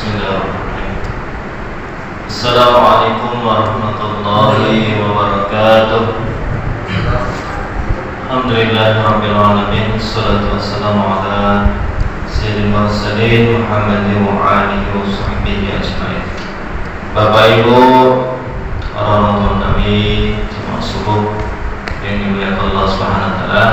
Bismillahirrahmanirrahim. Assalamualaikum warahmatullahi wabarakatuh. Alhamdulillahirabbil alamin. Wassalatu wassalamu ala sayyidil mursalin Muhammadin wa alihi wa sahbihi ajmain. Bapak Ibu, orang tua kami, jemaah subuh yang dimuliakan Allah Subhanahu wa taala.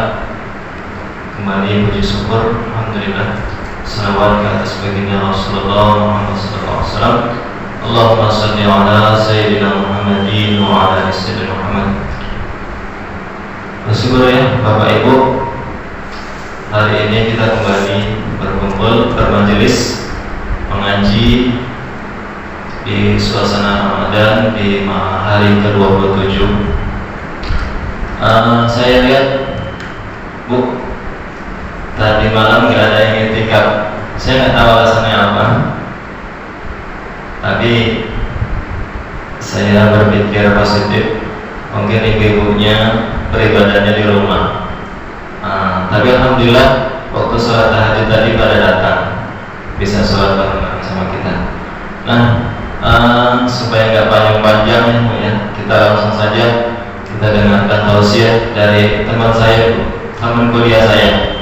Kembali puji syukur alhamdulillah. Salawat ke atas baginda Rasulullah Muhammad SAW. Allahumma salli ala Sayyidina Muhammadin wa ala Sayyidina Muhammad. Bersyukur ya Bapak Ibu, hari ini kita kembali berkumpul bermajelis mengaji di suasana Ramadan di hari ke-27. Saya lihat Bu, tadi malam nggak ada yang itikaf. Saya nggak tahu alasannya apa. Tapi saya berpikir positif. Mungkin ibu-ibunya beribadahnya di rumah. Tapi alhamdulillah waktu sholat tahajud tadi pada datang, bisa sholat bareng sama kita. Nah, supaya nggak panjang-panjang ya, kita langsung saja kita dengarkan tausiah dari teman saya, teman kuliah saya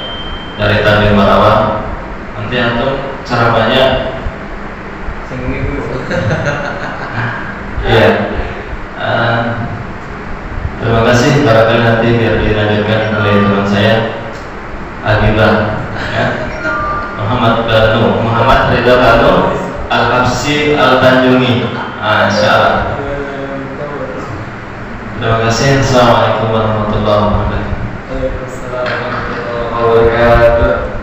dari Tanjung Marawang. Nanti antum ceramahnya singgung ibu. Iya. Terima kasih. Barangkali nanti biar dilanjutkan oleh teman saya Agibah ya. Muhammad Ridha Banu Al-Habsi Al-Tanjungi. Insyaallah. Terima kasih. Assalamualaikum warahmatullahi wabarakatuh. Waalaikumsalam warahmatullahi wabarakatuh.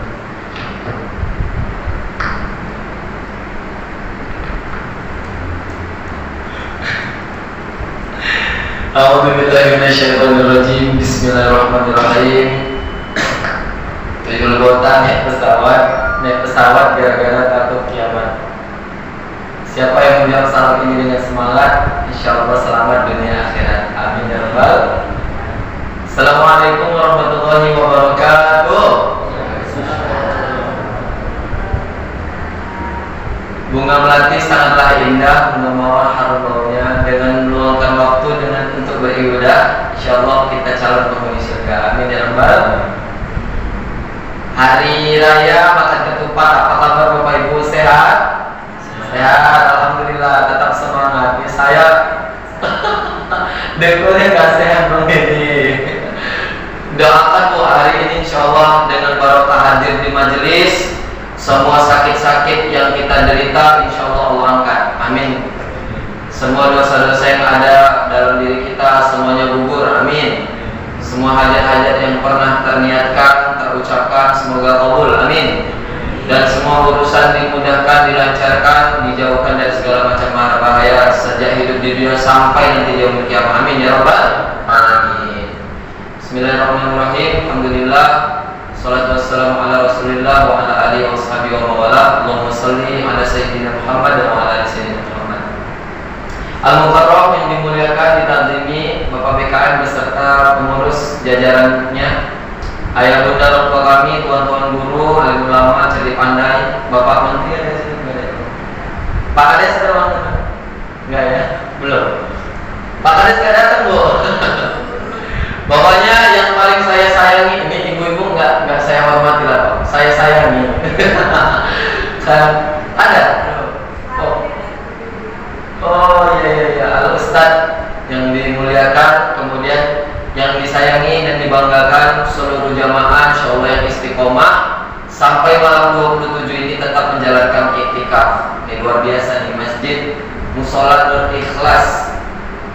A'udzubillahi minasyaitonirrajim. Bismillahirrahmanirrahim. Tuyul kota naik pesawat gara-gara takut kiamat. Siapa yang menjawab salam ini dengan semangat, insyaallah selamat dunia akhirat. Amin ya rabbal. Assalamualaikum warahmatullahi wabarakatuh. Bunga melati sangatlah indah, bunga mawar harum baunya. Dengan meluangkan waktu untuk beribadah, insyaallah kita calon penghuni surga. Amin ya rabbal. Hari raya makan ketupat, apa kabar Bapak Ibu, sehat? Sehat, alhamdulillah, tetap semangat. Ya, saya dekornya gak sehat Bang Edi. Doakan Bu hari ini insyaallah dengan barokah hadir di majelis, semua sakit-sakit yang kita derita insyaallah Allah angkat. Amin. Semua dosa-dosa yang ada dalam diri kita semuanya gugur. Amin. Semua hajat-hajat yang pernah terniatkan, terucapkan semoga kabul. Amin. Dan semua urusan dimudahkan, dilancarkan, dijauhkan dari segala macam mara bahaya sejak hidup di dunia sampai nanti di yaumul kiamat. Amin ya rabbal alamin. Bismillahirrahmanirrahim. Alhamdulillah. Salatu wassalamu ala Rasulillah wa ala alihi wa sahbihi wa mawala. Allahumma salli ala sayyidina Muhammad wa ala ali sayyidina Muhammad. Al-Mukarram yang dimuliakan, ditazimi Bapak BKM beserta pengurus jajarannya, ayah bunda orang tua kami, tuan-tuan guru, alim ulama, cerdik pandai, Bapak Menteri ada di sini enggak ada? Pak Kades ada mana? Enggak ya? Belum. Pak Kades enggak datang, Bu. Pokoknya yang paling saya sayangi, ini ibu-ibu enggak saya hormati lah, Pak. Saya sayangi. Ada? Oh iya, Al Ustadz yang dimuliakan, kemudian yang disayangi dan dibanggakan seluruh jamaah insyaallah yang istiqomah sampai malam 27 ini tetap menjalankan iktikaf. Ini luar biasa nih, Masjid Mushola Nur Ikhlas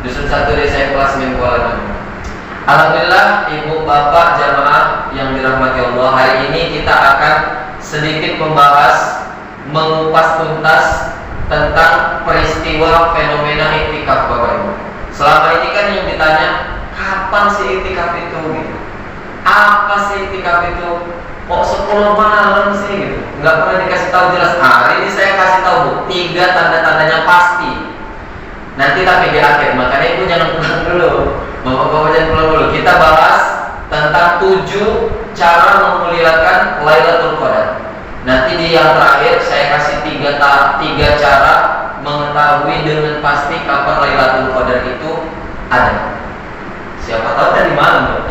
Dusun 1 Desa Ikhlas Kuala Lumpur. Alhamdulillah ibu bapak jamaah yang dirahmati Allah, hari ini kita akan sedikit membahas, mengupas tuntas tentang peristiwa fenomena iktikaf Bapak Ibu. Selama ini kan yang ditanya, kapan sih iktikaf itu gitu? Apa sih iktikaf itu? Kok 10 malam sih gitu? Enggak pernah dikasih tahu jelas. Hari ini saya kasih tahu Bu, 3 tanda-tandanya pasti. Nanti tapi di akhir, makanya Ibu jangan pulang dulu. Bapak-bapak jangan pulang dulu. Kita bahas tentang 7 cara memuliakan Lailatul Qadar. Nanti di yang terakhir saya kasih tiga cara mengetahui dengan pasti kapan Lailatul Qadar itu ada. Siapa tahu dari malam.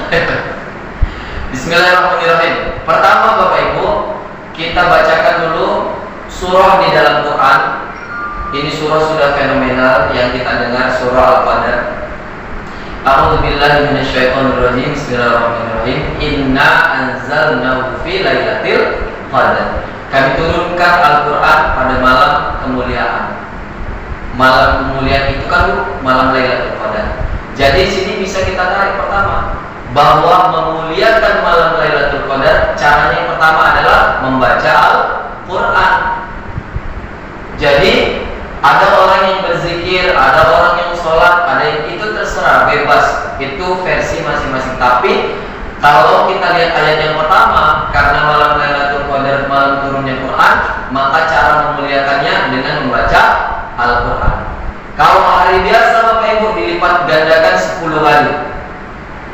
Bismillahirrahmanirrahim. Pertama Bapak Ibu, kita bacakan dulu surah di dalam Quran. Ini surah sudah fenomenal yang kita dengar, surah Al-Qadar. A'udzubillahi minasyaitonirrajim. Bismillahirrahmanirrahim. Inna anzalnahu fi lailatul qadar. Kami turunkan Al-Quran pada malam kemuliaan. Malam kemuliaan itu kan malam Lailatul Qadar. Jadi sini bisa kita tarik pertama bahwa memuliakan malam Lailatul Qadar caranya yang pertama adalah membaca Al-Quran. Jadi ada orang yang berzikir, ada orang yang sholat, ada yang itu terserah, bebas. Itu versi masing-masing. Tapi kalau kita lihat ayat yang pertama, karena malam Lailatul Qadar malam turunnya Quran, maka cara memuliakannya dengan membaca Al-Quran. Kalau hari biasa Bapak Ibu dilipat gandakan 10 kali.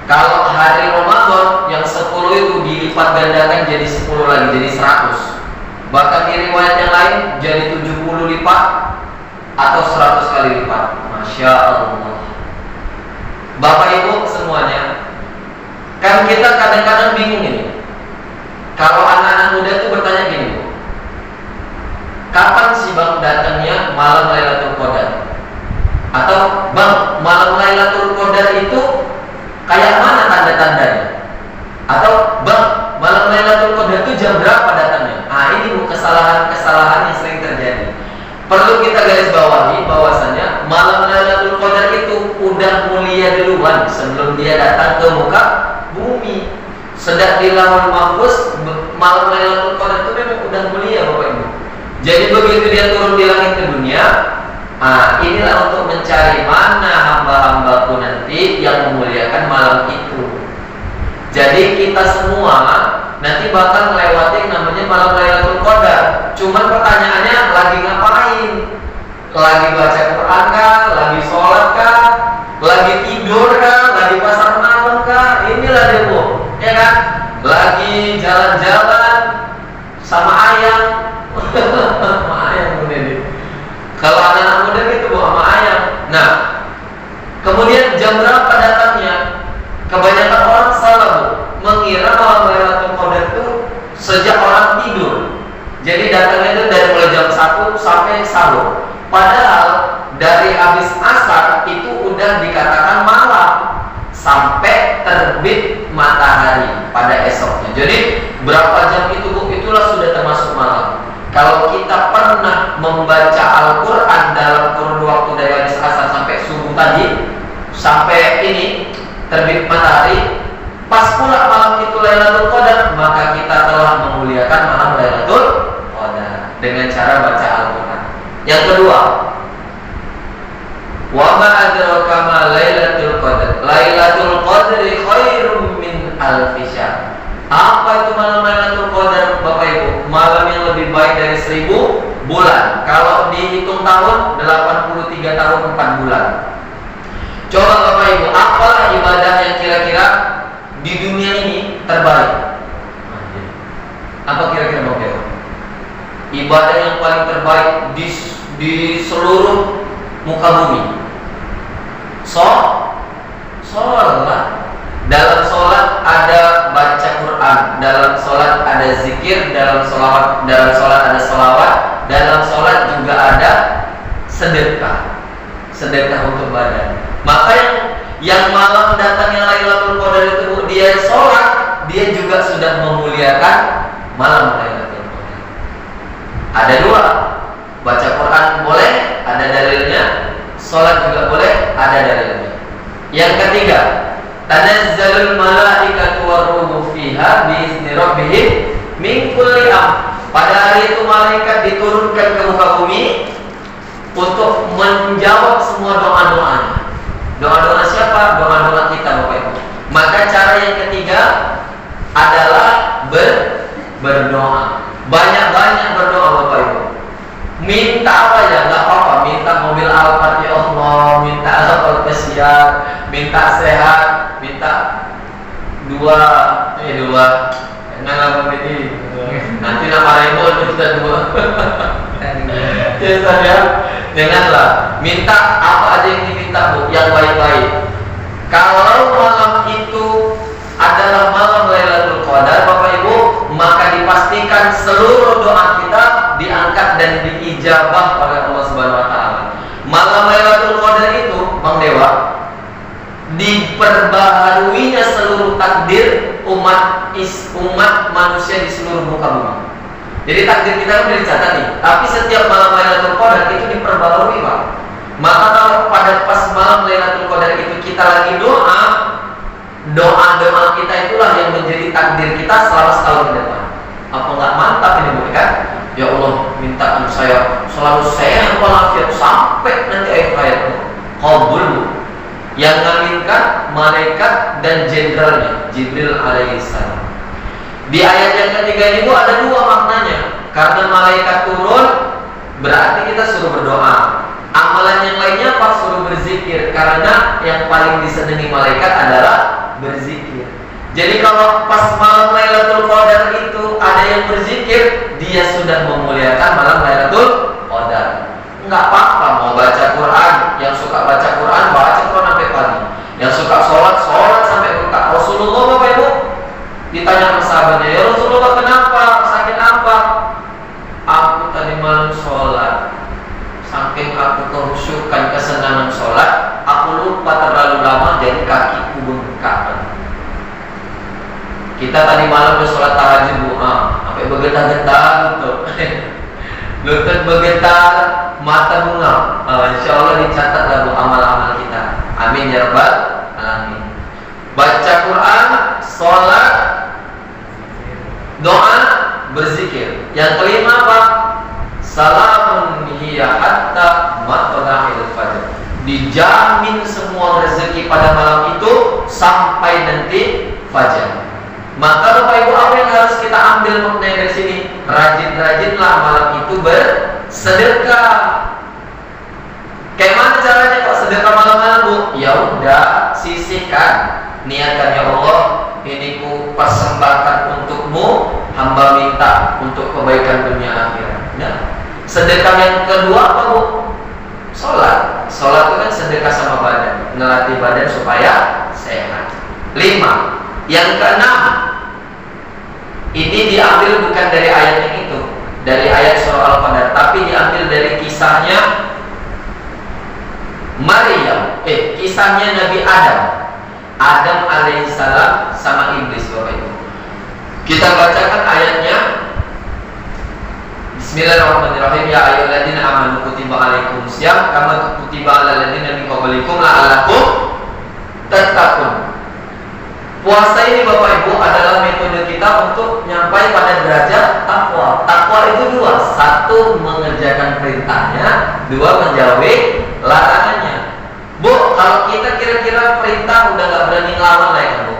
Kalau hari Ramadan yang 10 itu dilipat gandakan jadi 10 lagi, jadi 100. Bahkan di riwayat yang lain jadi 70 lipat atau 100 kali lipat. Masya Allah. Bapak Ibu semuanya, kan kita kadang-kadang bingung ini. Kalau anak-anak muda itu bertanya gini, kapan sih Bang datangnya malam Lailatul Qadar? Atau Bang, malam Lailatul Qadar itu kayak mana tanda-tandanya? Atau Bang, malam Lailatul Qadar itu jam berapa datangnya? Ini kesalahan-kesalahan yang sering terjadi. Perlu kita garis bawahi bahwasanya malam Lailatul Qadar itu udah mulia duluan sebelum dia datang ke muka bumi. Sedang di Lauhul Mahfuz, malam Lailatul Qadar itu memang udah mulia Bapak Ibu. Jadi begitu dia turun di langit ke dunia, inilah untuk mencari mana hamba-hambaku nanti yang memuliakan malam itu. Jadi kita semua nanti bakal melewati namanya malam Lailatul Qadar. Cuman pertanyaannya lagi ngapain? Lagi baca Quran kah? Lagi sholat kah? Lagi tidur kah? Lagi pasar malam kah? Inilah dia Bu, ya kan? Lagi jalan-jalan sama ayam. Sama ayam ini. Kalau anak-anak muda gitu Bu, sama ayam. Nah, kemudian jam berapa datangnya? Kebanyakan orang salah Bu, mengira malam Lailatul Qadar itu sejak orang tidur. Jadi datangnya itu dari mulai jam 1 sampai sahur. Padahal dari habis asar itu udah dikatakan malam sampai terbit matahari pada esoknya. Jadi berapa jam itu Bu? Itulah sudah termasuk malam. Kalau kita pernah membaca Al-Quran dalam kurun waktu dari habis asar sampai subuh tadi, sampai ini terbit matahari, pas pula malam itu Lailatul Qadar, maka kita telah memuliakan malam Lailatul Qadar dengan cara baca Al-Quran. Yang kedua, wa ma adraka ma Lailatul Qadar. Lailatul Qadri khairum min alfi syahr. Apa itu malam Lailatul Qadar Bapak Ibu? Malam yang lebih baik dari 1000 bulan. Kalau dihitung tahun, 83 tahun 4 bulan. Coba Bapak Ibu, apalah ibadah yang kira-kira di dunia ini terbaik? Apa kira-kira Bapak Ibu? Ibadah yang paling terbaik di seluruh muka bumi. Sholat. Dalam sholat ada baca Quran, dalam sholat ada zikir, dalam sholat ada sholawat, dalam sholat juga ada sedekah untuk badan. Maka yang malam datangnya Lailatul Qadar itu dia sholat, dia juga sudah memuliakan malam Lailatul Qadar. Ada dua, baca Quran boleh, ada dalilnya. Sholat juga boleh, ada dalilnya. Yang ketiga, tanazzalul malaikatu waruhu fiha biizni rabbihim min kulli amr. Pada hari itu malaikat diturunkan ke muka bumi untuk menjawab semua doa-doanya. Doa-doa siapa? Doa-doa kita Bapak Ibu. Maka cara yang ketiga adalah berdoa. Banyak-banyak berdoa Bapak Ibu. Minta apa ya? Gak apa-apa. Minta mobil Alphard ya Allah, minta Alphard pesiar, minta sehat, minta dua. Nanti nak marahin Ustaz dua. Ya Ustaz ya. Janganlah minta apa aja yang diminta Bu, yang baik-baik. Kalau malam itu adalah malam Lailatul Qadar Bapak Ibu, maka dipastikan seluruh doa kita diangkat dan diijabah oleh Allah Subhanahu wa taala. Malam Lailatul Qadar itu, Bang Dewa, diperbaharuinya seluruh takdir umat manusia di seluruh muka bumi. Jadi takdir kita sudah dicatat nih, tapi setiap malam Lailatul Qadar itu diperbarui, Pak. Maka kalau pada pas malam Lailatul Qadar itu kita lagi doa kita itulah yang menjadi takdir kita selama setahun ke depan. Apa nggak mantap ini Bu kan? Ya Allah, minta saya selalu sehat walafiat sampai nanti akhir hayat. Qabul. Yang ngaminkan malaikat dan jenderalnya Jibril alaihissalam. Di ayat yang ketiga ini Bu ada dua maknanya. Karena malaikat turun berarti kita suruh berdoa. Amalan yang lainnya apa? Suruh berzikir. Karena yang paling disenangi malaikat adalah berzikir. Jadi kalau pas malam Lailatul Qadar itu ada yang berzikir, dia sudah memuliakan malam Lailatul Qadar. Enggak apa-apa mau baca Quran, yang suka baca Quran sampai pagi, yang suka sholat sampai buka. Rasulullah Bapak Ibu ditanya sama sahabatnya, ya Rasulullah kenapa? Sakit apa? Aku tadi malam sholat, saking aku kehusyukan kesenangan sholat, aku lupa terlalu lama jadi kakiku bengkak. Kita tadi malam sholat tahajud sampai bergetar-getar lutut bergetar, mata bunga. Insya Allah dicatat lagu amal-amal kita. Amin ya rabbal alamin. Baca Quran, sholat, doa, berzikir. Yang kelima apa? Salamun hiya hatta matla'il fajr. Dijamin semua rezeki pada malam itu sampai nanti fajar. Maka Bapak Ibu apa yang harus kita ambil maknanya dari sini? Rajin-rajinlah malam itu bersedekah. Kayak mana caranya kok sedekah malam-malam Bu? Ya udah, sisihkan, niatkan ya Allah, ini ku persembahkan untukmu, hamba minta untuk kebaikan dunia akhirat. Nah, sedekah yang kedua apa Bu? Sholat. Sholat itu kan sedekah sama badan, ngelatih badan supaya sehat. 5. Yang keenam, ini diambil bukan dari ayat yang itu, dari ayat surah Al-Qadar, tapi diambil dari kisahnya Maryam, kisahnya Nabi Adam alaihissalam sama iblis Bapak Ibu. Kita bacakan ayatnya. Bismillahirrahmanirrahim. Ya ayyuhalladzina amanu kutiba alaikumus syiyam kama kutiba alal ladzina min qablikum la'allakum tattaqun. Puasa ini Bapak Ibu adalah metode kita untuk nyampai pada derajat takwa. Takwa itu 2, 1 mengerjakan perintahnya, 2 menjauhi larangannya. Bu, kalau kita kira-kira perintah udah gak berani ngelawan lah ya Bu.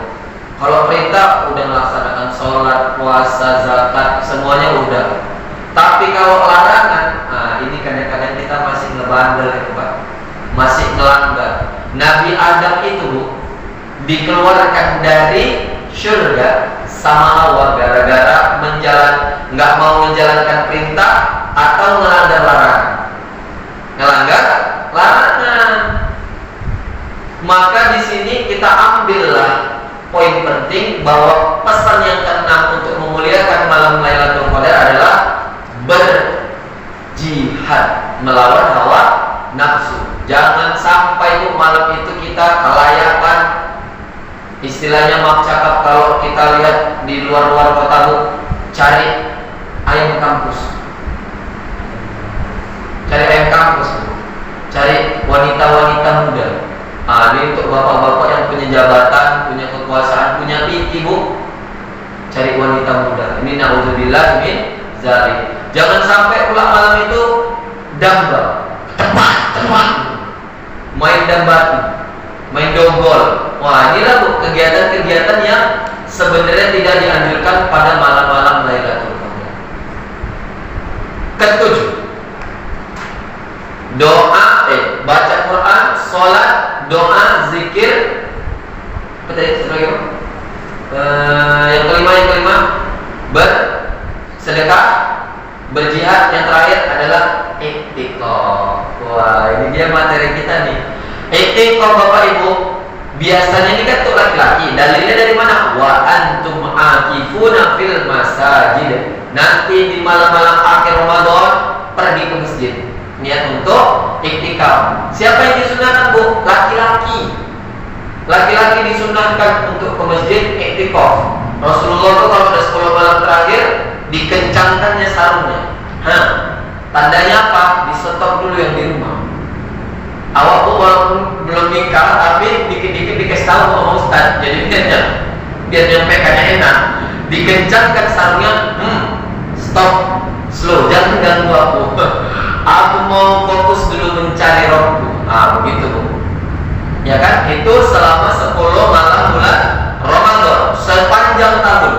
Kalau perintah udah melaksanakan sholat, puasa, zakat, semuanya udah. Tapi kalau larangan, ini kadang-kadang kita masih ngebandel ya Pak, masih ngelanggar. Nabi Adam itu Bu dikeluarkan dari surga sama Hawa gara-gara nggak mau menjalankan perintah atau melanggar larangan. Ngelanggar larangan. Maka di sini kita ambillah poin penting bahwa pesan yang ke-6 untuk memuliakan malam Lailatul Qadar adalah berjihad melawan hawa nafsu. Jangan sampai malam itu kita kelayakan. Istilahnya maaf cakap kalau kita lihat di luar-luar kota Bu, cari ayam kampus. Cari ayam kampus Bu. Cari wanita-wanita muda. Ini untuk bapak-bapak yang punya jabatan, punya kekuasaan, punya titi Bu. Cari wanita muda. Ini naudzubillah min zalik. Jangan sampai pula malam itu damba. Tepat. Main dambatu. Main dogol. Wah, inilah Bu kegiatan-kegiatan yang sebenarnya tidak dianjurkan pada malam-malam Lailatul Qadar. Ke-7, doa, baca Quran, sholat, doa, zikir. Apa tadi? Yang kelima, bersedekah. sedekah, berjihad, yang terakhir adalah i'tikaf. Wah, ini dia materi kita nih. I'tikaf Bapak Ibu, biasanya ini kan untuk laki-laki. Dalilnya dari mana? Wa antum akifuna fil masajid. Nanti di malam-malam akhir Ramadan pergi ke masjid, niat untuk i'tikaf. Siapa yang disunahkan, Bu? Laki-laki. Laki-laki disunahkan untuk ke masjid i'tikaf. Rasulullah itu kalau sudah 10 malam terakhir dikencangkannya sarungnya. Tandanya apa? Di stop dulu yang di rumah. Awak tuh walaupun belum nikah, tapi dikit-dikit dikasih tahu sama Ustaz. Jadi biar nyampaikannya enak. Dikencangkan sarungnya. Stop, slow, jangan ganggu aku. Aku mau fokus dulu mencari Robku. Begitu, Bu. Ya kan? Itu selama 10 malam bulan Ramadan sepanjang tahun.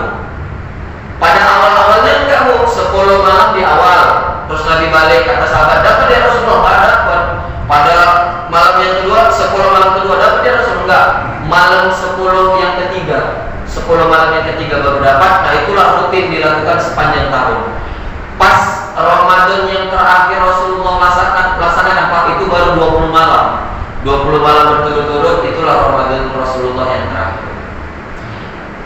Pada awal-awalnya enggak, Bu. 10 malam di awal. Terus Nabi balik kata sahabat, dapat ya Rasulullah? Dapat. Pada malam yang kedua, 10 malam kedua dapat ya Rasulullah? Enggak. Malam 10 yang ketiga, 10 malam yang ketiga baru dapat. Nah, itulah rutin dilakukan sepanjang tahun. Pas Ramadan yang terakhir Rasulullah laksanakan, Pak, itu baru 20 malam. 20 malam berturut-turut, itulah Ramadan Rasulullah yang terakhir.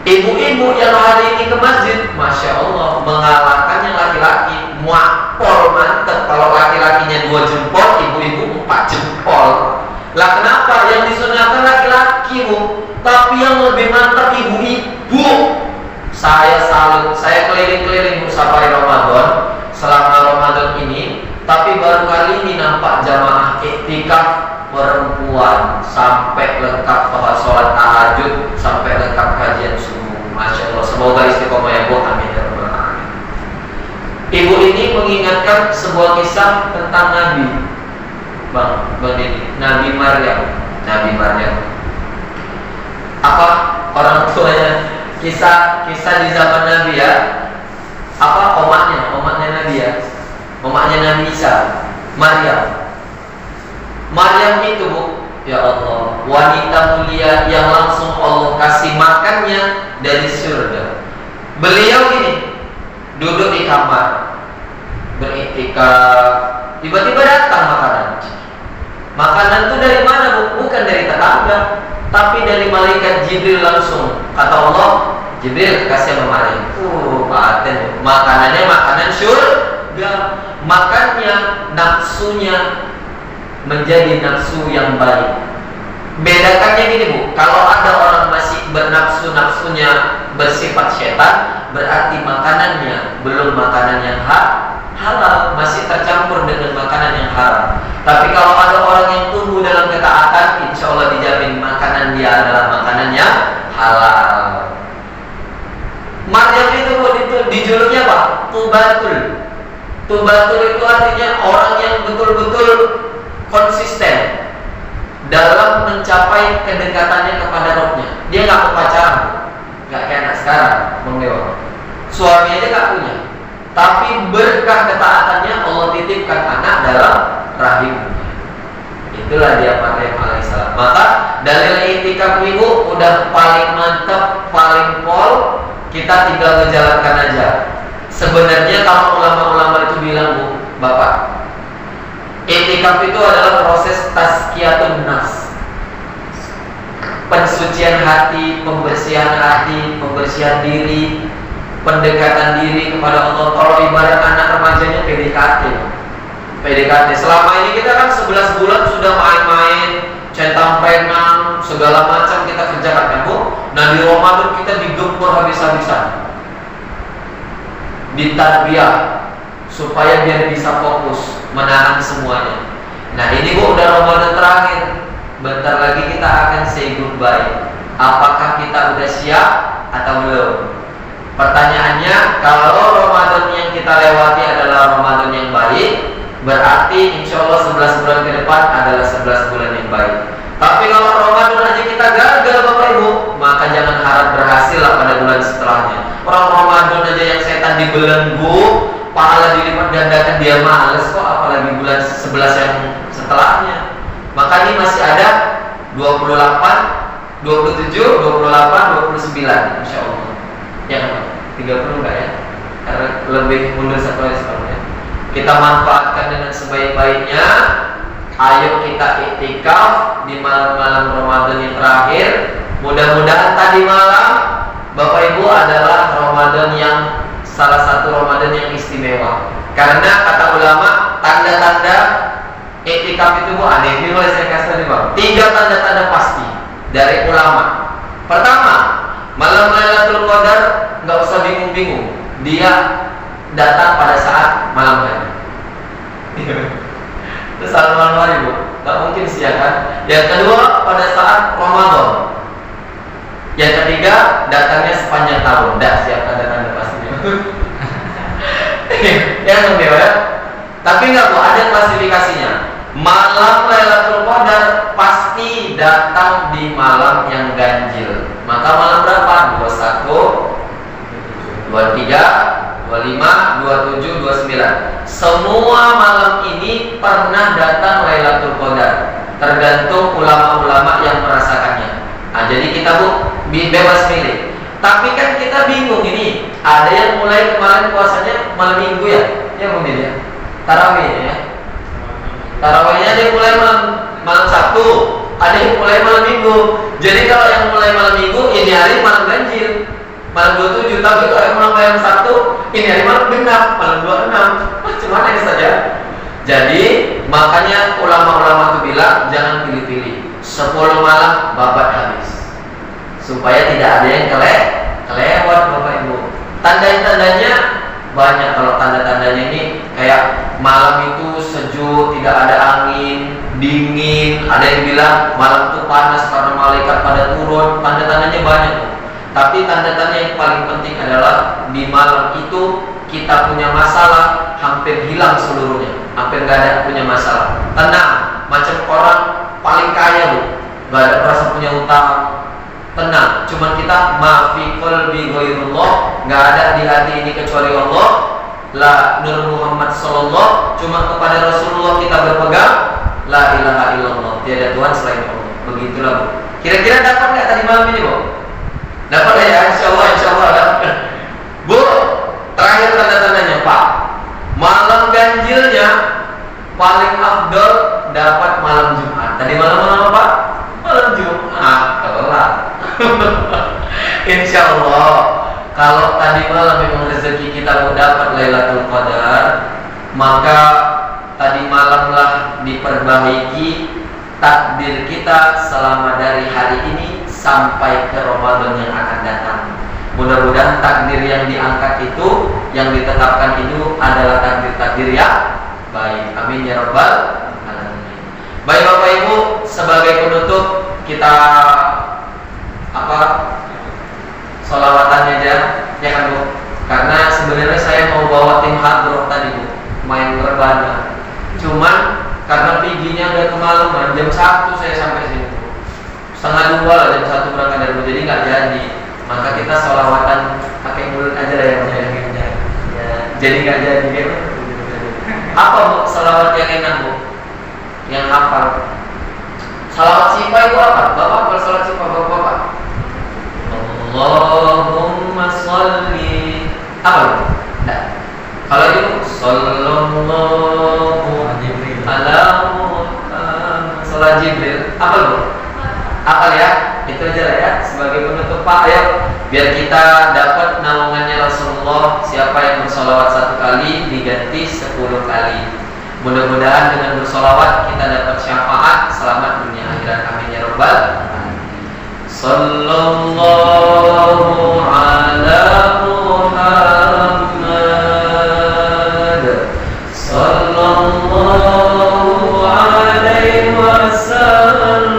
Ibu-ibu yang hari ini ke masjid, Masya Allah, mengalahkan yang laki-laki. Muakpol, mantep. Kalau laki-lakinya 2 jempol, ibu-ibu 4 jempol. Lah kenapa? Yang disunahkan laki-laki, Bu, tapi yang lebih mantap ibu-ibu. Saya salut. Saya keliling-keliling safari Ramadan selama Ramadan ini, tapi baru kali ini nampak jamaah iktikaf perempuan sampai lengkap sholat tahajud, sampai lengkap kajian subuh. Masya Allah, semoga istiqomah ya Bu, amin ya rabbal alamin. Ibu ini mengingatkan sebuah kisah tentang Nabi, Bang Didi, Nabi Maryam. Apa orang tuanya? Kisah di zaman Nabi ya. Apa omaknya Nabi ya? Omaknya Nabi Isa, Maryam. Maryam itu, Bu, ya Allah, wanita mulia yang langsung Allah kasih makannya dari surga. Beliau ini duduk di kamar beriktikaf, tiba-tiba datang makanan. Makanan itu dari mana, Bu? Bukan dari tetangga, tapi dari malaikat Jibril langsung. Kata Allah, Jibril kasih sama Maryam. Paten. Makanannya makanan surga. Makannya nafsunya menjadi nafsu yang baik. Bedakannya gini, Bu, kalau ada orang masih bernafsu-nafsunya bersifat setan, berarti makanannya belum makanan yang halal, masih tercampur dengan makanan yang haram. Tapi kalau ada orang yang tumbuh dalam ketaatan, insya Allah dijamin makanan dia adalah makanan yang halal. Maryam itu dijuluknya apa? Tubatul itu artinya orang yang betul-betul konsisten dalam mencapai kedekatannya kepada Rabbnya. Dia nggak mau pacaran, nggak kayak anak sekarang, mengewa. Suami aja nggak punya, tapi berkah ketaatannya Allah titipkan anak dalam rahimnya. Itulah dia Maryam alaihissalam. Maka dalil i'tikaf Ibu udah paling mantap, paling pol. Kita tinggal menjalankan aja. Sebenarnya kalau ulama-ulama itu bilang, Bu, Bapak, i'tikaf itu adalah proses tazkiyatun nafs, pensucian hati, pembersihan diri, pendekatan diri kepada Allah. Kalau ibarat anak remajanya PDKT. Selama ini kita kan 11 bulan sudah main-main, centang penang, segala macam kita kerjakan, kan, Bu? Nah, di Ramadan kita digempur habis-habisan, ditarbiyah supaya biar bisa fokus menahan semuanya. Nah, ini, Bu, udah Ramadan terakhir. Bentar lagi kita akan say goodbye. Apakah kita udah siap atau belum? Pertanyaannya, kalau Ramadan yang kita lewati adalah Ramadan yang baik, berarti insya Allah 11 bulan ke depan adalah 11 bulan yang baik. Tapi kalau Ramadan aja kita gagal, Bapak Ibu, maka jangan harap berhasil lah pada bulan setelahnya. Orang Ramadan aja yang setan dibelenggu, pahala dilipat gandakan, dia males kok, apalagi bulan 11 yang setelahnya. Maka ini masih ada 28, 27, 28, 29 insya Allah. Yang 30 enggak ya? karena lebih mundur satu hari sebelumnya. Kita manfaatkan dengan sebaik-baiknya. Ayo kita iktikaf di malam-malam Ramadan yang terakhir. Mudah-mudahan tadi malam Bapak Ibu adalah Ramadan yang salah satu Ramadan yang istimewa. Karena kata ulama, tanda-tanda iktikaf itu Bu, ini boleh saya kasih tadi Bang. 3 tanda-tanda pasti dari ulama. Pertama, malam Lailatul Qadar nggak usah bingung-bingung. Dia datang pada saat malam hari. Terus malam hari Bu, nggak mungkin siang kan? Yang kedua, pada saat Ramadan. Yang ketiga, datangnya sepanjang tahun. Dah siap tanda-tanda pastinya. Yang kedua, tapi nggak Bu, ada klasifikasinya. Malam Lailatul Qadar pasti datang di malam yang ganjil. Maka malam berapa? 21, 23, 25, 27, 29. Semua malam ini pernah datang Lailatul Qadar. Tergantung ulama-ulama yang merasakannya. Nah, jadi kita Bu bebas milih. Tapi kan kita bingung ini. Ada yang mulai kemarin puasanya malam Minggu ya? Ya mungkin ya. Tarawih ya. Tarawihnya dia mulai malam Sabtu. Ada yang mulai malam Minggu. Jadi kalau yang mulai malam Minggu, ini hari malam ganjil, malam 27. Tapi kalau yang malam Sabtu, ini hari malam genap, malam 26. Macam-macam ini saja. Jadi makanya ulama-ulama itu bilang jangan pilih-pilih. 10 malam babat habis, supaya tidak ada yang kelewat Bapak Ibu. Tanda-tandanya banyak. Kalau tanda-tandanya ini kayak malam itu sejuk, tidak ada angin, dingin. Ada yang bilang malam itu panas karena malaikat pada turun. Tanda-tandanya banyak. Tapi tanda-tanda yang paling penting adalah di malam itu kita punya masalah hampir hilang seluruhnya, hampir nggak ada punya masalah. Tenang, macam orang paling kaya Bu, nggak ada perasa punya utang. Tenang, cuman kita maafi qalbi ghairullah, nggak ada di hati ini kecuali Allah. La Nur Muhammad sallallahu, cuma kepada Rasulullah kita berpegang. La ilaha illallah, tiada Tuhan selain Allah. Begitulah Bu. Kira-kira dapat nggak tadi malam ini Bu? Dapat ya, insyaallah dapat. Bu, terakhir tanda-tandanya Pak. Malam ganjilnya paling afdol dapat malam Jumat. Tadi malam apa? Malam Jumat, kelak. Insyaallah kalau tadi malam memang rezeki kita mau dapat Lailatul Qadar, maka tadi malamlah diperbaiki takdir kita selama dari hari ini sampai ke Ramadan yang akan datang. Mudah-mudahan takdir yang diangkat itu, yang ditetapkan itu adalah takdir-takdir yang baik. Amin ya rabbal alamin. Baik Bapak Ibu, sebagai penutup kita sholawatannya aja ya kan Bu. Karena sebenarnya saya mau bawa tim hadroh tadi Bu, main berbana. Cuman karena piginya udah kemalaman, jam 1 saya sampai sini Bu. Setengah 2 lah jam 1 berangkat dari Bu, jadi nggak jadi. Maka kita sholawatan pakai mulut aja lah ya. Jadi nggak jadi ya. Apa Bu sholawat yang enak Bu? Yang hafal. Sholawat sipa itu apa? Bapak kalau sholawat sipa Bapak? Allahumma sholli apa? Nah, kalau itu sallallahu ala Muhammad salat Jibril apa Bu? Apa ya? Itu aja lah ya sebagai penutup Pak. Ayo biar kita dapat naungannya Rasulullah. Siapa yang bersolawat 1 kali diganti 10 kali. Mudah-mudahan dengan bersolawat kita dapat syafaat selamat dunia akhirat. Amin ya rabbal alamin. Sallallahu ala Muhammad sallallahu alaihi wasallam.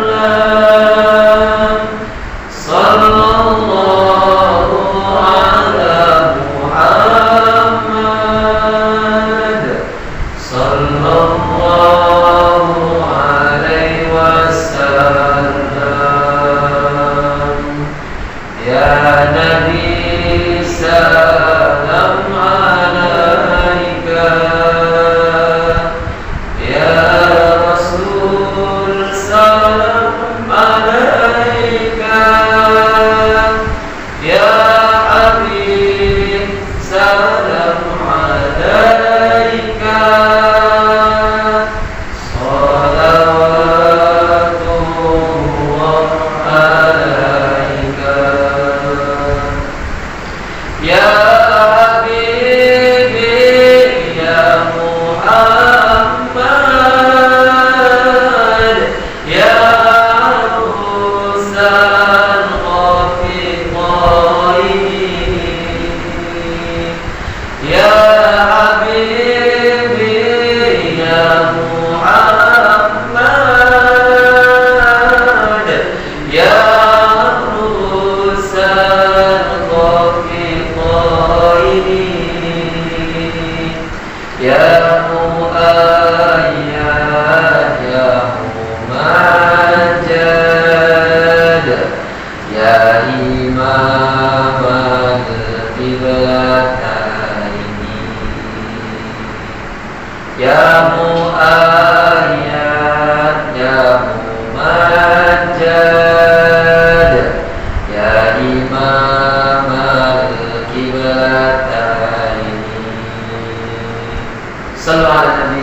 Ya Habib, salam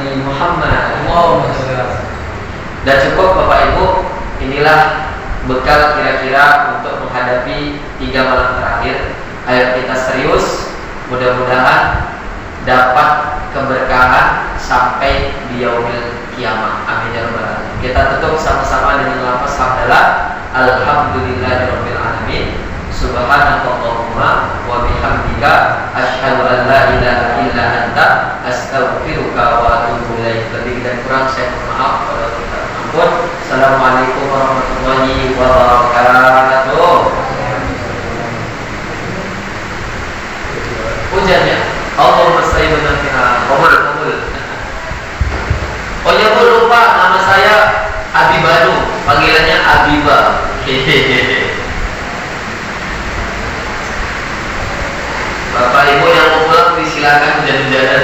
Nabi Muhammad. Allahumma sholli ala. Dan cukup Bapak Ibu, inilah bekal kira-kira untuk menghadapi 3 malam terakhir. Ayo kita serius, mudah-mudahan dapat keberkahan sampai di yaumil kiamah. Amin ya rabbal alamin. Kita tutup sama-sama dengan lafaz hamdalah. Alhamdulillahirabbil alamin. Subhanakallahumma wa bihamdika asyhadu an la ilaha illa anta astaghfiruka wa atubu ilaik. Lebih dan kurang saya mohon maaf pada kita ampun. Assalamualaikum warahmatullahi wabarakatuh. Hujannya Allahumma sholli wa sallim. Oh ya Bu, lupa nama saya Abibanu, panggilannya Abiba. Bapak Ibu yang mau pulang disilakan hujan-hujanan.